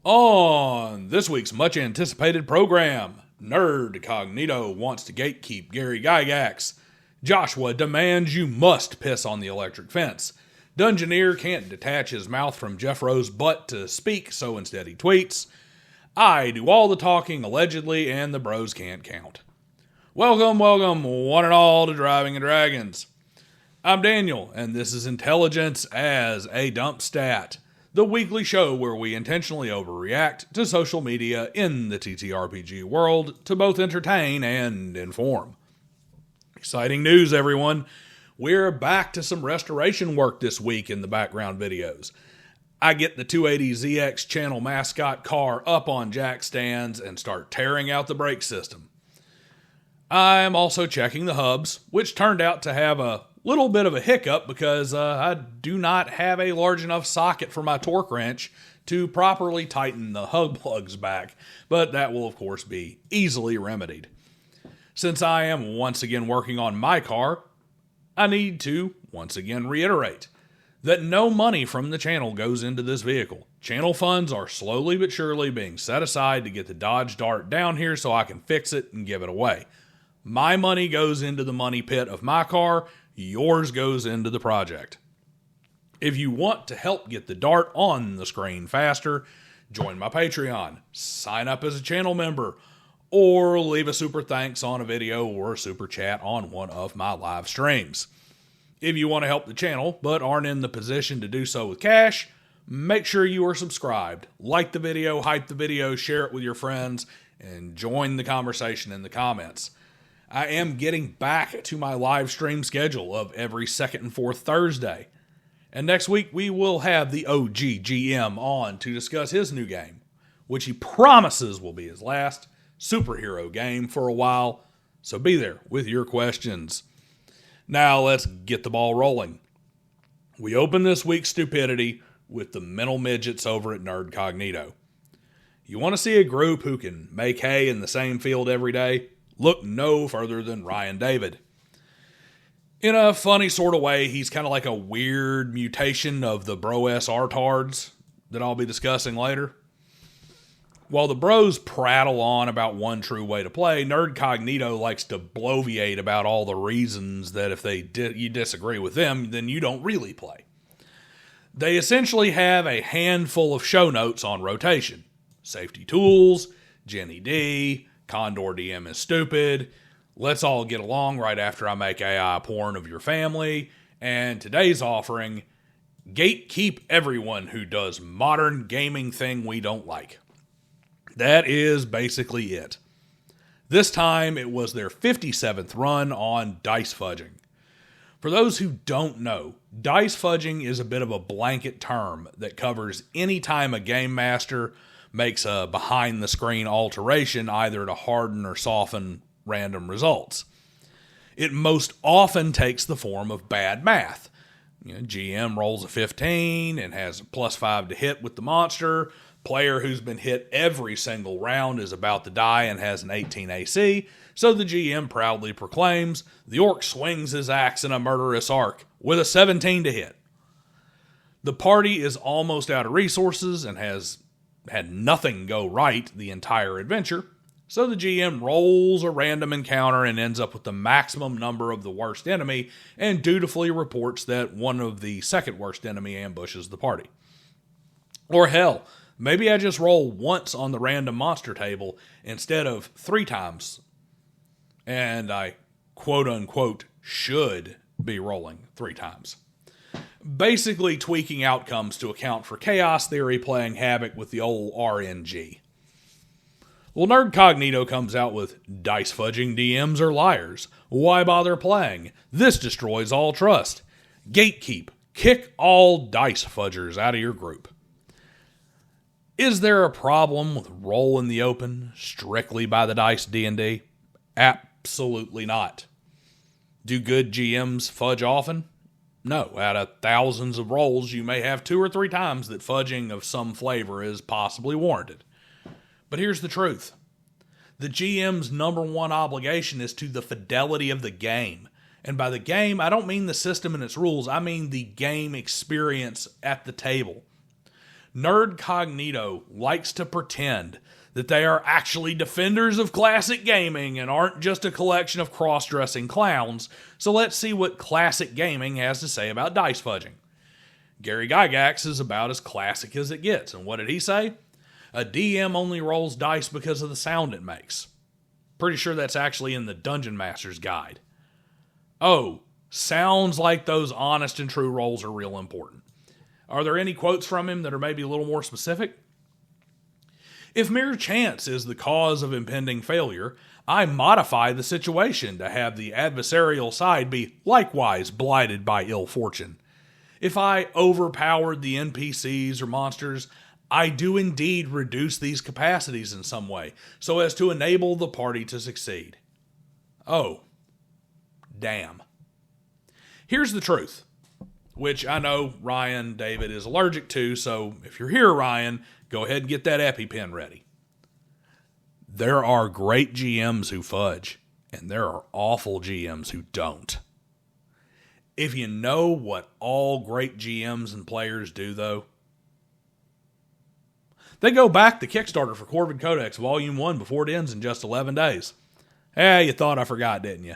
On this week's much anticipated program, Nerdcognito wants to gatekeep Gary Gygax. Joshua demands you must piss on the electric fence. Dungeoneer can't detach his mouth from Jeffro's butt to speak, so instead he tweets. I do all the talking allegedly, and the bros can't count. Welcome, one and all to Driving a Dragons. I'm Daniel, and this is Intelligence as a Dump Stat, the weekly show where we intentionally overreact to social media in the TTRPG world to both entertain and inform. Exciting news, everyone. We're back to some restoration work this week in the background videos. I get the 280ZX channel mascot car up on jack stands and start tearing out the brake system. I'm also checking the hubs, which turned out to have a little bit of a hiccup because I do not have a large enough socket for my torque wrench to properly tighten the hub plugs back, but that will of course be easily remedied. Since I am once again working on my car, I need to once again reiterate that no money from the channel goes into this vehicle. Channel funds are slowly but surely being set aside to get the Dodge Dart down here so I can fix it and give it away. My money goes into the money pit of my car. Yours goes into the project. If you want to help get the Dart on the screen faster, join my Patreon, sign up as a channel member, or leave a super thanks on a video or a super chat on one of my live streams. If you want to help the channel but aren't in the position to do so with cash, make sure you are subscribed, like the video, hype the video, share it with your friends, and join the conversation in the comments. I am getting back to my live stream schedule of every second and fourth Thursday. And next week we will have the OG GM on to discuss his new game, which he promises will be his last superhero game for a while. So be there with your questions. Now let's get the ball rolling. We open this week's stupidity with the mental midgets over at Nerdcognito. You want to see a group who can make hay in the same field every day? Look no further than Ryan David. In a funny sort of way, he's kind of like a weird mutation of the bro-s artards that I'll be discussing later. While the bros prattle on about one true way to play, Nerdcognito likes to bloviate about all the reasons that if you disagree with them, then you don't really play. They essentially have a handful of show notes on rotation. Safety tools, Jenny D, Condor DM is stupid, let's all get along right after I make AI porn of your family, and today's offering, gatekeep everyone who does modern gaming thing we don't like. That is basically it. This time it was their 57th run on dice fudging. For those who don't know, dice fudging is a bit of a blanket term that covers any time a game master makes a behind-the-screen alteration either to harden or soften random results. It most often takes the form of bad math. GM rolls a 15 and has a +5 to hit with the monster. Player who's been hit every single round is about to die and has an 18 AC, so the GM proudly proclaims, the orc swings his axe in a murderous arc with a 17 to hit. The party is almost out of resources and has had nothing go right the entire adventure, so the GM rolls a random encounter and ends up with the maximum number of the worst enemy and dutifully reports that one of the second worst enemy ambushes the party. Or hell, maybe I just roll once on the random monster table instead of 3 times, and I quote-unquote should be rolling 3 times. Basically tweaking outcomes to account for chaos theory playing havoc with the old RNG. Well, Nerdcognito comes out with dice fudging DMs are liars. Why bother playing? This destroys all trust. Gatekeep. Kick all dice fudgers out of your group. Is there a problem with roll in the open strictly by the dice D&D? Absolutely not. Do good GMs fudge often? No, out of thousands of rolls, you may have 2 or 3 times that fudging of some flavor is possibly warranted. But here's the truth. The GM's number one obligation is to the fidelity of the game. And by the game, I don't mean the system and its rules. I mean the game experience at the table. Nerdcognito likes to pretend that they are actually defenders of classic gaming and aren't just a collection of cross-dressing clowns, so let's see what classic gaming has to say about dice fudging. Gary Gygax is about as classic as it gets, and what did he say? A DM only rolls dice because of the sound it makes. Pretty sure that's actually in the Dungeon Master's Guide. Oh, sounds like those honest and true rolls are real important. Are there any quotes from him that are maybe a little more specific? If mere chance is the cause of impending failure, I modify the situation to have the adversarial side be likewise blighted by ill fortune. If I overpowered the NPCs or monsters, I do indeed reduce these capacities in some way, so as to enable the party to succeed. Oh, damn. Here's the truth, which I know Ryan David is allergic to, so if you're here, Ryan, go ahead and get that EpiPen ready. There are great GMs who fudge, and there are awful GMs who don't. If you know what all great GMs and players do, though, they go back to Kixkstarter for Corvid Codex Volume 1 before it ends in just 11 days. You thought I forgot, didn't you?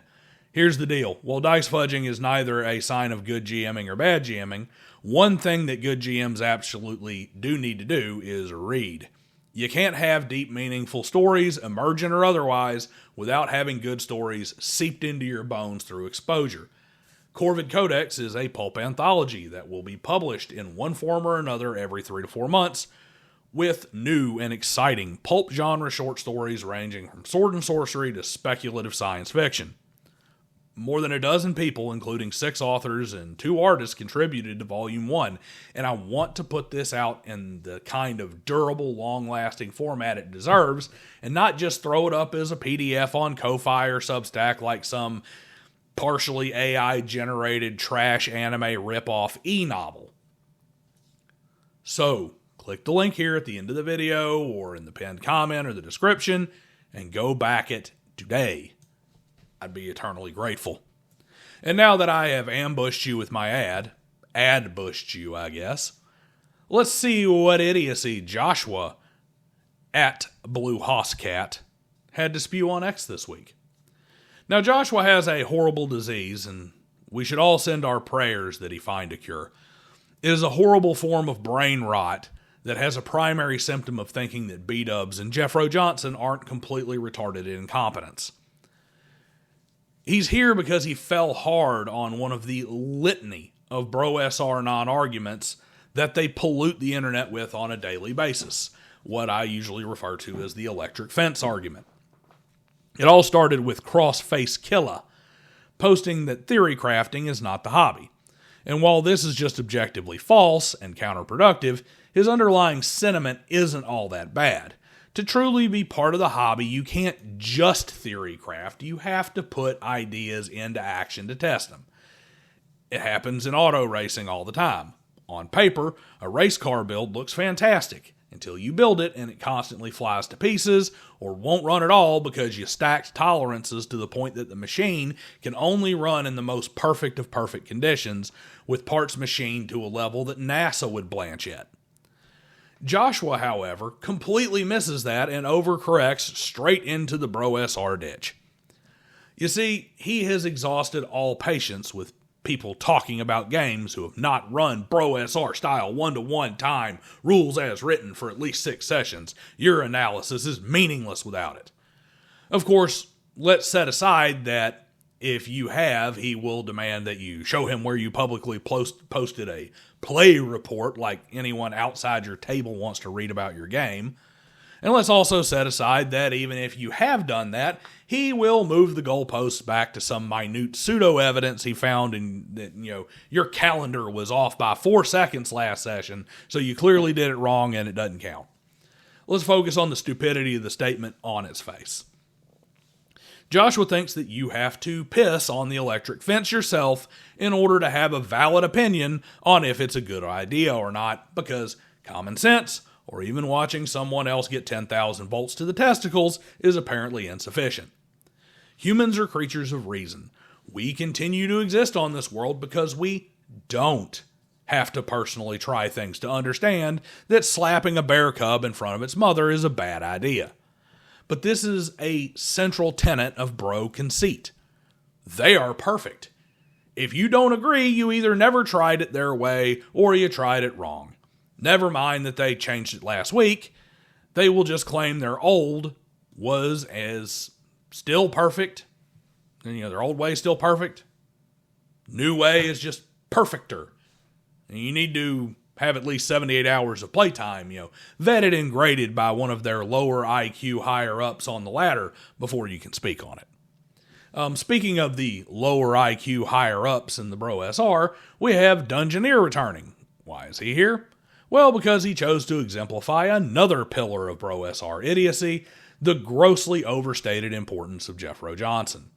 Here's the deal. While dice fudging is neither a sign of good GMing or bad GMing, one thing that good GMs absolutely do need to do is read. You can't have deep, meaningful stories, emergent or otherwise, without having good stories seeped into your bones through exposure. Corvid Codex is a pulp anthology that will be published in one form or another every 3 to 4 months, with new and exciting pulp genre short stories ranging from sword and sorcery to speculative science fiction. More than a dozen people, including 6 authors and 2 artists, contributed to Volume 1, and I want to put this out in the kind of durable, long-lasting format it deserves, and not just throw it up as a PDF on Ko-Fi or Substack like some partially AI-generated trash anime ripoff e-novel. So, click the link here at the end of the video or in the pinned comment or the description and go back it today. I'd be eternally grateful. And now that I have ambushed you with my ad-bushed you, I guess, let's see what idiocy Joshua at Blue Hoss Cat had to spew on X this week. Now, Joshua has a horrible disease, and we should all send our prayers that he find a cure. It is a horrible form of brain rot that has a primary symptom of thinking that B-dubs and Jeffro Johnson aren't completely retarded incompetence. He's here because he fell hard on one of the litany of bro-SR non-arguments that they pollute the internet with on a daily basis, what I usually refer to as the electric fence argument. It all started with Crossface Killa posting that theory crafting is not the hobby. And while this is just objectively false and counterproductive, his underlying sentiment isn't all that bad. To truly be part of the hobby, you can't just theory craft. You have to put ideas into action to test them. It happens in auto racing all the time. On paper, a race car build looks fantastic until you build it and it constantly flies to pieces or won't run at all because you stacked tolerances to the point that the machine can only run in the most perfect of perfect conditions with parts machined to a level that NASA would blanch at. Joshua, however, completely misses that and overcorrects straight into the bro-SR ditch. You see, he has exhausted all patience with people talking about games who have not run bro-SR style 1-to-1 time, rules as written for at least 6 sessions. Your analysis is meaningless without it. Of course, let's set aside that if you have, he will demand that you show him where you publicly posted a play report like anyone outside your table wants to read about your game. And let's also set aside that even if you have done that, he will move the goalposts back to some minute pseudo-evidence he found in that, your calendar was off by 4 seconds last session, so you clearly did it wrong and it doesn't count. Let's focus on the stupidity of the statement on its face. Joshua thinks that you have to piss on the electric fence yourself in order to have a valid opinion on if it's a good idea or not, because common sense, or even watching someone else get 10,000 volts to the testicles, is apparently insufficient. Humans are creatures of reason. We continue to exist on this world because we don't have to personally try things to understand that slapping a bear cub in front of its mother is a bad idea. But this is a central tenet of bro conceit. They are perfect. If you don't agree, you either never tried it their way or you tried it wrong. Never mind that they changed it last week. They will just claim their old was as still perfect. And, their old way is still perfect. New way is just perfecter. And you need to have at least 78 hours of playtime, vetted and graded by one of their lower IQ higher ups on the ladder before you can speak on it. Speaking of the lower IQ higher ups in the Bro SR, we have Dungeoneer returning. Why is he here? Well, because he chose to exemplify another pillar of Bro SR idiocy, the grossly overstated importance of Jeffro Johnson.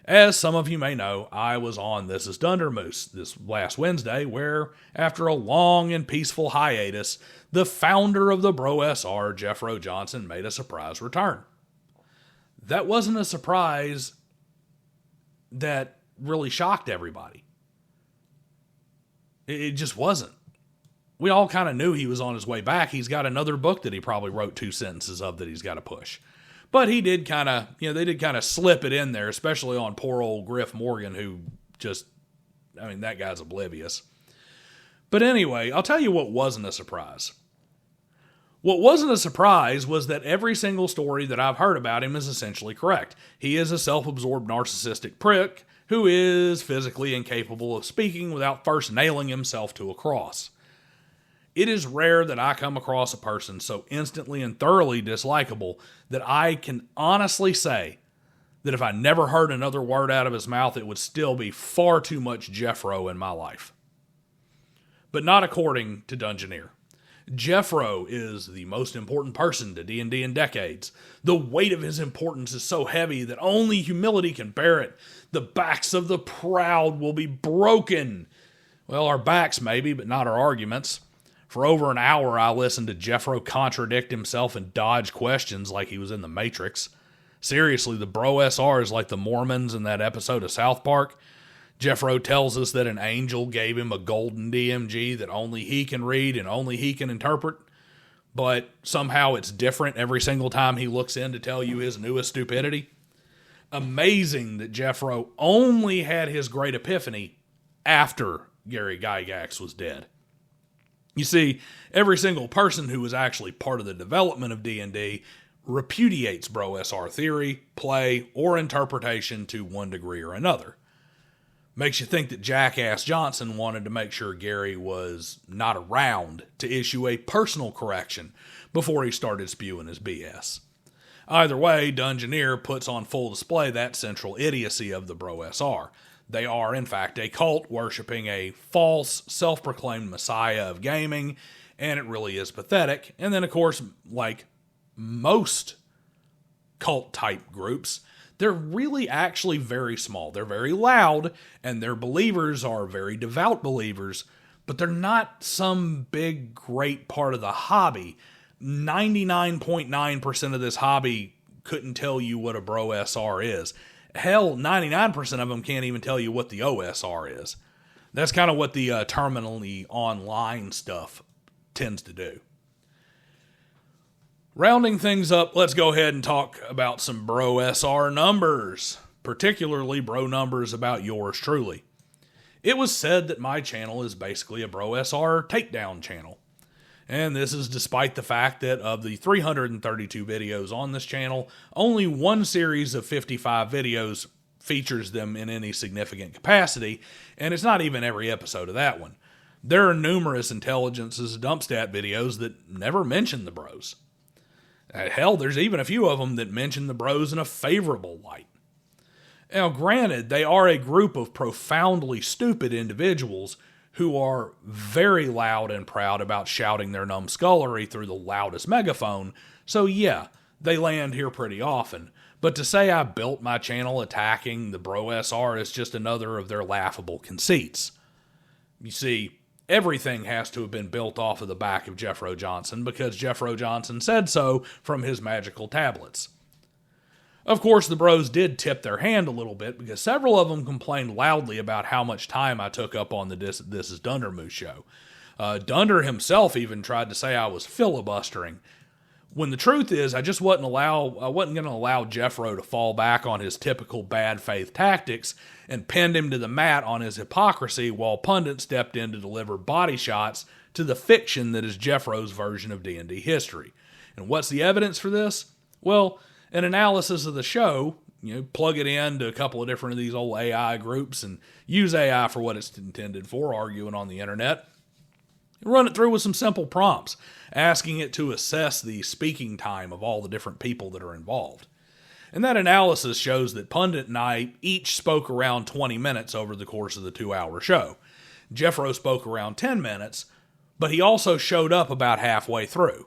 As some of you may know, I was on This is Dundermoose this last Wednesday, where, after a long and peaceful hiatus, the founder of the Bro SR, Jeffro Johnson, made a surprise return. That wasn't a surprise that really shocked everybody. It just wasn't. We all kind of knew he was on his way back. He's got another book that he probably wrote 2 sentences of that he's got to push. But he did kind of, they did kind of slip it in there, especially on poor old Griff Morgan, who just, that guy's oblivious. But anyway, I'll tell you what wasn't a surprise. What wasn't a surprise was that every single story that I've heard about him is essentially correct. He is a self-absorbed narcissistic prick who is physically incapable of speaking without first nailing himself to a cross. It is rare that I come across a person so instantly and thoroughly dislikable that I can honestly say that if I never heard another word out of his mouth, it would still be far too much Jeffro in my life. But not according to Dungeoneer. Jeffro is the most important person to D&D in decades. The weight of his importance is so heavy that only humility can bear it. The backs of the proud will be broken. Well, our backs maybe, but not our arguments. For over an hour, I listened to Jeffro contradict himself and dodge questions like he was in the Matrix. Seriously, the Bro SR is like the Mormons in that episode of South Park. Jeffro tells us that an angel gave him a golden DMG that only he can read and only he can interpret, but somehow it's different every single time he looks in to tell you his newest stupidity. Amazing that Jeffro only had his great epiphany after Gary Gygax was dead. You see, every single person who was actually part of the development of D&D repudiates Bro SR theory, play, or interpretation to one degree or another. Makes you think that Jackass Johnson wanted to make sure Gary was not around to issue a personal correction before he started spewing his BS. Either way, Dungeoneer puts on full display that central idiocy of the Bro SR. They are, in fact, a cult worshipping a false, self-proclaimed messiah of gaming, and it really is pathetic. And then, of course, like most cult-type groups, they're really actually very small. They're very loud, and their believers are very devout believers, but they're not some big, great part of the hobby. 99.9% of this hobby couldn't tell you what a Bro SR is. Hell, 99% of them can't even tell you what the OSR is. That's kind of what the terminally online stuff tends to do. Rounding things up, let's go ahead and talk about some Bro SR numbers, particularly bro numbers about yours truly. It was said that my channel is basically a Bro SR takedown channel. And this is despite the fact that of the 332 videos on this channel, only one series of 55 videos features them in any significant capacity, and it's not even every episode of that one. There are numerous Intelligence's Dumpstat videos that never mention the bros. Hell, there's even a few of them that mention the bros in a favorable light. Now, granted, they are a group of profoundly stupid individuals who are very loud and proud about shouting their numbskullery through the loudest megaphone, so yeah, they land here pretty often. But to say I built my channel attacking the Bro SR is just another of their laughable conceits. You see, everything has to have been built off of the back of Jeffro Johnson because Jeffro Johnson said so from his magical tablets. Of course, the bros did tip their hand a little bit because several of them complained loudly about how much time I took up on the This Is Dundermoose show. Dunder himself even tried to say I was filibustering, when the truth is I just wasn't going to allow Jeffro to fall back on his typical bad faith tactics and pinned him to the mat on his hypocrisy while Pundit stepped in to deliver body shots to the fiction that is Jeffro's version of D&D history. And what's the evidence for this? Well, an analysis of the show, plug it into a couple of different of these old AI groups and use AI for what it's intended for, arguing on the internet. Run it through with some simple prompts, asking it to assess the speaking time of all the different people that are involved. And that analysis shows that Pundit and I each spoke around 20 minutes over the course of the 2-hour show. Jeffro spoke around 10 minutes, but he also showed up about halfway through.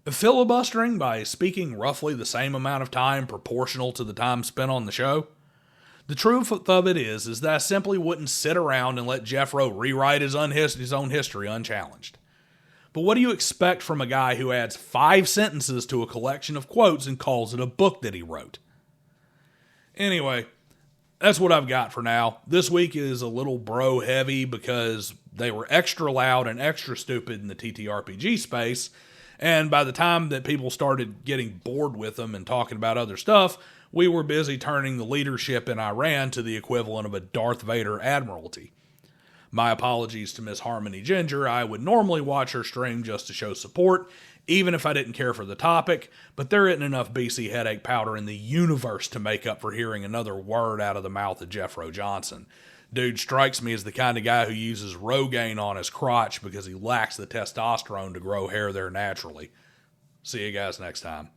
Filibustering by speaking roughly the same amount of time proportional to the time spent on the show? The truth of it is that I simply wouldn't sit around and let Jeffro rewrite his own history unchallenged. But what do you expect from a guy who adds 5 sentences to a collection of quotes and calls it a book that he wrote? Anyway, that's what I've got for now. This week is a little bro heavy because they were extra loud and extra stupid in the TTRPG space, and by the time that people started getting bored with them and talking about other stuff, we were busy turning the leadership in Iran to the equivalent of a Darth Vader admiralty. My apologies to Miss Harmony Ginger. I would normally watch her stream just to show support, even if I didn't care for the topic, but there isn't enough BC headache powder in the universe to make up for hearing another word out of the mouth of Jeffro Johnson. Dude strikes me as the kind of guy who uses Rogaine on his crotch because he lacks the testosterone to grow hair there naturally. See you guys next time.